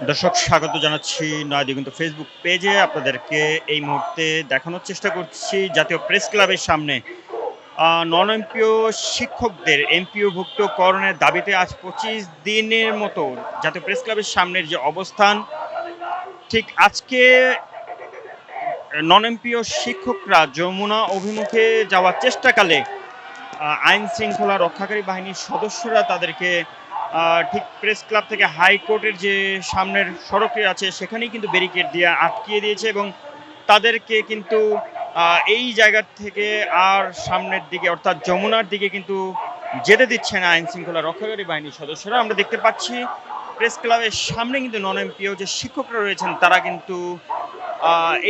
দর্শক স্বাগত জানাচ্ছি নয়া দিগন্ত ফেসবুক পেজে। আপনাদেরকে এই মুহূর্তে দেখানোর চেষ্টা করছি জাতীয় প্রেস ক্লাবের সামনে নন এমপিও শিক্ষকদের এমপিওভুক্তকরণের দাবিতে আজ 25 দিনের মতো জাতীয় প্রেস ক্লাবের সামনের যে অবস্থান, ঠিক আজকে নন এমপিও শিক্ষকরা যমুনা অভিমুখে যাওয়ার চেষ্টাকালে আইন শৃঙ্খলা রক্ষাকারী বাহিনীর সদস্যরা তাদেরকে ঠিক প্রেস ক্লাব থেকে হাইকোর্টের যে সামনের সড়কটি আছে সেখানেই কিন্তু ব্যারিকেড দিয়ে আটকিয়ে দিয়েছে এবং তাদেরকে কিন্তু এই জায়গা থেকে আর সামনের দিকে অর্থাৎ যমুনার দিকে কিন্তু যেতে দিচ্ছে না আইন শৃঙ্খলা রক্ষাকারী বাহিনীর সদস্যরা। আমরা দেখতে পাচ্ছি প্রেস ক্লাবের সামনে কিন্তু নন এমপিও যে শিক্ষকরা রয়েছেন তারা কিন্তু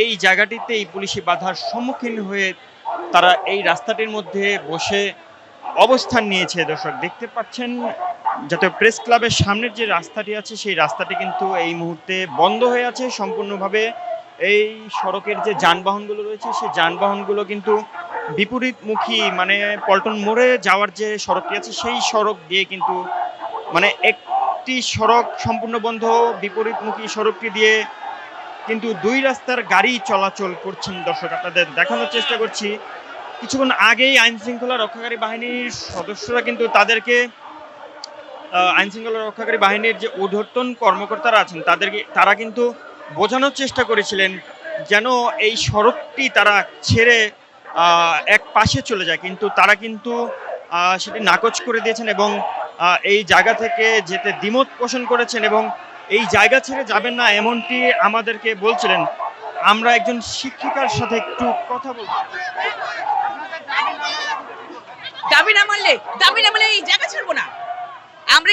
এই জায়গাটিতেই পুলিশি বাধার সম্মুখীন হয়ে তারা এই রাস্তাটির মধ্যে বসে অবস্থান নিয়েছে। দর্শক দেখতে পাচ্ছেন জাতীয় প্রেস ক্লাবের সামনের যে রাস্তাটি আছে সেই রাস্তাটি কিন্তু এই মুহূর্তে বন্ধ হয়ে আছে সম্পূর্ণভাবে। এই সড়কের যে যানবাহনগুলো রয়েছে সেই যানবাহনগুলো কিন্তু বিপরীতমুখী, মানে পল্টন মোড়ে যাওয়ার যে সড়কটি আছে সেই সড়ক দিয়ে কিন্তু, মানে একটি সড়ক সম্পূর্ণ বন্ধ, বিপরীতমুখী সড়কটি দিয়ে কিন্তু দুই রাস্তার গাড়ি চলাচল করছেন। দর্শক আপনাদের দেখানোর চেষ্টা করছি, কিছুক্ষণ আগেই আইন শৃঙ্খলা রক্ষাকারী বাহিনীর সদস্যরা কিন্তু তাদেরকে আইন শৃঙ্খলা রক্ষাকারী বাহিনীর যে ঊর্ধ্বতন কর্মকর্তারা আছেন তারা কিন্তু বোঝানোর চেষ্টা করেছিলেন যেন এই সড়কটি তারা ছেড়ে এক পাশে চলে যায়, কিন্তু তারা কিন্তু সেটি নাকচ করে দিয়েছেন এবং এই জায়গা থেকে যেতে দ্বিমত পোষণ করেছেন এবং এই জায়গা ছেড়ে যাবেন না এমনটি আমাদেরকে বলছিলেন। আমরা একজন শিক্ষিকার সাথে একটু কথা বলবো। দাবি না মানলে এই জায়গা ছাড়বো না। আমরা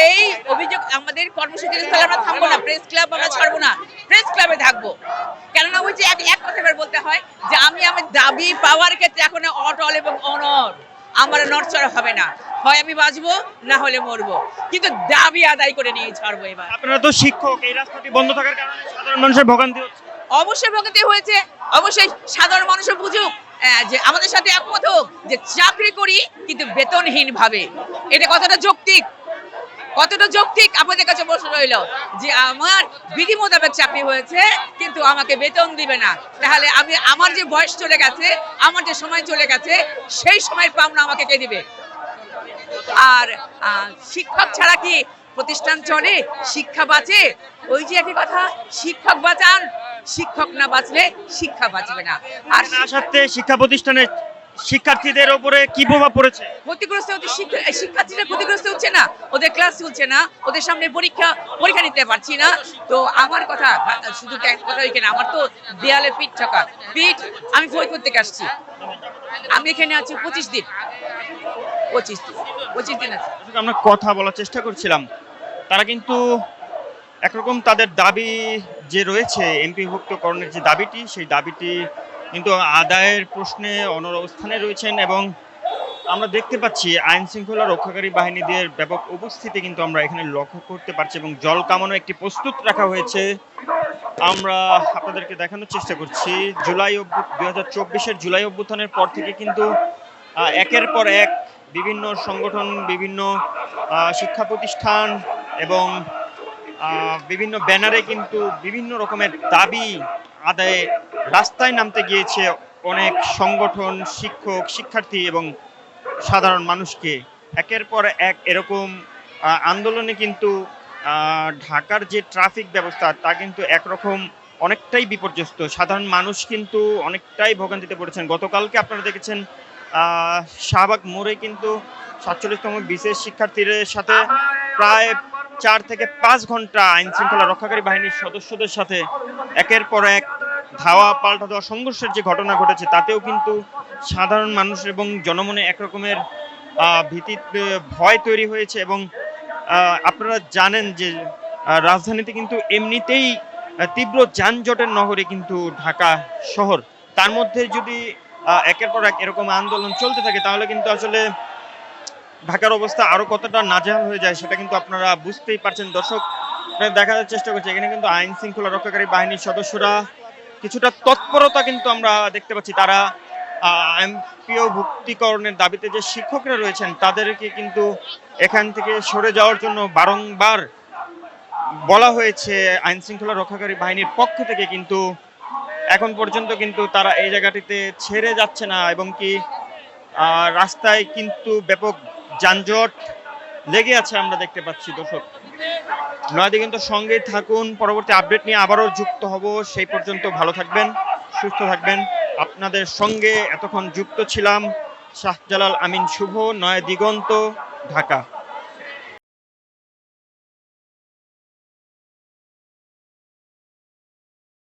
এই অভিযোগ আমাদের কর্মসূচির স্থলে আমরা থামবো না, প্রেস ক্লাব আমরা ছাড়বো না, প্রেস ক্লাবে থাকবো। কেননা ওই যে এক কথা এবার বলতে হয় যে আমি আমার দাবি পাওয়ার ক্ষেত্রে এখন অটল এবং অনড়, আমার নড়চড় হবে না, হয় আমি বাঁচবো না হলে মরবো, কিন্তু দাবি আদায় করে নিয়ে ছাড়বো। এবার আপনারা তো শিক্ষক, এই রাস্তাটি বন্ধ থাকার কারণে সাধারণ মানুষের ভোগান্তি হচ্ছে। অবশ্যই ভোগান্তি হয়েছে, অবশ্যই সাধারণ মানুষও বুঝুক, যে আমাদের সাথে একমত হোক যে চাকরি করি কিন্তু বেতনহীন ভাবে। এটা কতটা যৌক্তিক আপনাদের কাছে প্রশ্ন রইল যে আমার বিধি মোতাবেক চাকরি হয়েছে কিন্তু আমাকে বেতন দিবে না, তাহলে আমি আমার যে বয়স চলে গেছে, আমার যে সময় চলে গেছে, সেই সময়ের পাওনা আমাকে কে দিবে? আর শিক্ষক ছাড়া কি প্রতিষ্ঠান চলে? শিক্ষা বাঁচে? ওই যে একই কথা, শিক্ষক বাঁচান, শিক্ষক না বাঁচলে শিক্ষা বাঁচবে না। আর সাথে শিক্ষা প্রতিষ্ঠানের শিক্ষার্থীদের উপরে কি প্রভাব পড়েছে? ক্ষতিগ্রস্ত হচ্ছে শিক্ষার্থীরা, ক্ষতিগ্রস্ত হচ্ছে না, ওদের ক্লাস চলছে না, ওদের সামনে পরীক্ষা নিতে পারছি না। তো আমার কথা শুধু এক কথা এখানে, আমার তো দেয়ালে পিঠ ঠকা পিঠ। আমি ফরিদপুর থেকে আসছি, আমি এখানে আছি 25 দিন আছে। আমরা কথা বলার চেষ্টা করছিলাম, তারা কিন্তু একরকম তাদের দাবি যে রয়েছে এমপিভুক্তকরণের যে দাবিটি, সেই দাবিটি কিন্তু আদায়ের প্রশ্নে অনড় অবস্থানে রয়েছেন এবং আমরা দেখতে পাচ্ছি আইন শৃঙ্খলা রক্ষাকারী বাহিনীদের ব্যাপক উপস্থিতি কিন্তু আমরা এখানে লক্ষ্য করতে পারছি এবং জল কামানো একটি প্রস্তুত রাখা হয়েছে। আমরা আপনাদেরকে দেখানোর চেষ্টা করছি 2024-এর জুলাই অভ্যুত্থানের পর থেকে কিন্তু একের পর এক বিভিন্ন সংগঠন, বিভিন্ন শিক্ষা প্রতিষ্ঠান এবং বিভিন্ন ব্যানারে কিন্তু বিভিন্ন রকমের দাবি আদায়ে রাস্তায় নামতে গিয়েছে অনেক সংগঠন, শিক্ষক, শিক্ষার্থী এবং সাধারণ মানুষকে। একের পর এক এরকম আন্দোলনে কিন্তু ঢাকার যে ট্রাফিক ব্যবস্থা তা কিন্তু একরকম অনেকটাই বিপর্যস্ত। সাধারণ মানুষ কিন্তু অনেকটাই ভোগান্তিতে পড়েছেন। গতকালকে আপনারা দেখেছেন শাহবাগ মোড়ে কিন্তু 47তম বিশেষ শিক্ষার্থীদের সাথে প্রায় 4 থেকে 5 ঘন্টা আইন শৃঙ্খলা রক্ষাকারী বাহিনীর সদস্যদের সাথে একের পর এক ধাওয়া পাল্টা দেওয়া সংঘর্ষের যে ঘটনা ঘটেছে, তাতেও কিন্তু সাধারণ মানুষ এবং জনমনে একরকমের ভীতি, ভয় তৈরি হয়েছে এবং আপনারা জানেন যে রাজধানীতে কিন্তু এমনিতেই তীব্র যানজটের নগরী কিন্তু ঢাকা শহর। তার মধ্যে যদি একের পর এক এরকম আন্দোলন চলতে থাকে তাহলে কিন্তু আসলে ঢাকার অবস্থা আরো কতটা নাজেহাল হয়ে যায় সেটা কিন্তু আপনারা বুঝতেই পারছেন। দর্শক দেখার চেষ্টা করছে এখানে কিন্তু আইন শৃঙ্খলা রক্ষাকারী বাহিনীর সদস্যরা কিছুটা তৎপরতা কিন্তু আমরা দেখতে পাচ্ছি। তারা এমপিও ভুক্তিকরণের দাবিতে যে শিক্ষকরা রয়েছেন তাদেরকে কিন্তু এখান থেকে সরে যাওয়ার জন্য বারংবার বলা হয়েছে আইন শৃঙ্খলা রক্ষাকারী বাহিনীর পক্ষ থেকে, কিন্তু এখন পর্যন্ত কিন্তু তারা এই জায়গাটিতে ছেড়ে যাচ্ছে না, এবং কি রাস্তায় কিন্তু ব্যাপক যানজট লেগে আছে আমরা দেখতে পাচ্ছি। দর্শক, নয়াদিগন্তর সঙ্গে থাকুন, পরবর্তী আপডেট নিয়ে আবারও যুক্ত হব। সেই পর্যন্ত ভালো থাকবেন, সুস্থ থাকবেন। আপনাদের সঙ্গে এতক্ষণ যুক্ত ছিলাম শাহজালাল আমিন শুভ, নয়াদিগন্ত, ঢাকা।